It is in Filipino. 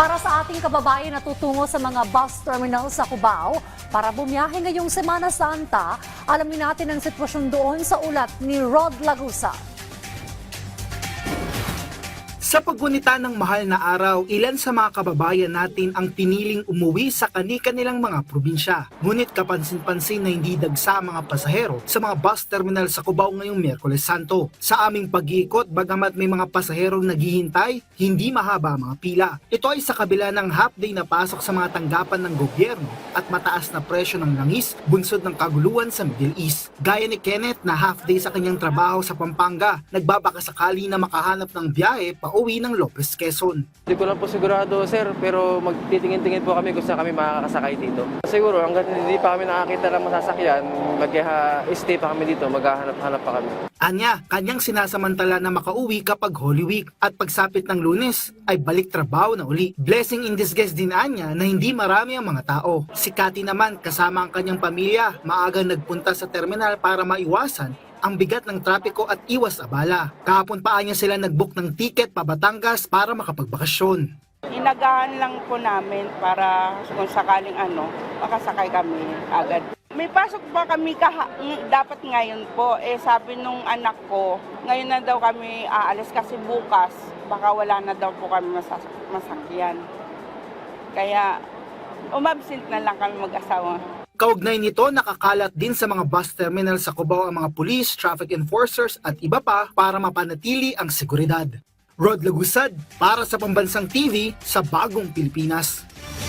Para sa ating kababayan na tutungo sa mga bus terminal sa Cubao, para bumiyahe ngayong Semana Santa, alamin natin ang sitwasyon doon sa ulat ni Rod Lagusa. Sa paggunita ng mahal na araw, ilan sa mga kababayan natin ang piniling umuwi sa kani-kanilang mga probinsya. Ngunit kapansin-pansin na hindi dagsa ang mga pasahero sa mga bus terminal sa Cubao ngayong Miyerkules Santo. Sa aming pag-iikot, bagamat may mga pasaherong naghihintay, hindi mahaba ang mga pila. Ito ay sa kabila ng half-day na pasok sa mga tanggapan ng gobyerno at mataas na presyo ng langis, bunsod ng kaguluhan sa Middle East. Gaya ni Kenneth na half-day sa kanyang trabaho sa Pampanga, nagbabakasakali na makahanap ng biyahe pa uwi ng Lopez, Quezon. Hindi ko lang po sigurado, sir, pero magtitingin-tingin po kami kung saan kami makakasakay dito. Siguro hanggang hindi pa kami nakakita ng masasakyan, mag-stay pa kami dito, maghahanap-hanap pa kami. Anya, kanyang sinasamantala na makauwi kapag Holy Week at pagsapit ng Lunes ay balik trabaho na uli. Blessing in disguise din Anya na hindi marami ang mga tao. Si Cathy naman kasama ang kanyang pamilya, maagang nagpunta sa terminal para maiwasan ang bigat ng trapiko at iwas abala. Kahapon pa niya sila nag-book ng ticket pa Batangas para makapagbakasyon. Inagahan lang po namin para kung sakaling makasakay kami agad. May pasok pa kami dapat ngayon po. Sabi nung anak ko, ngayon na daw kami aalis kasi bukas, baka wala na daw po kami masakyan. Kaya umabsent na lang kami mag-asawa. Kaugnay nito, nakakalat din sa mga bus terminal sa Cubao ang mga police, traffic enforcers at iba pa para mapanatili ang seguridad. Rod Lagusad para sa Pambansang TV sa Bagong Pilipinas.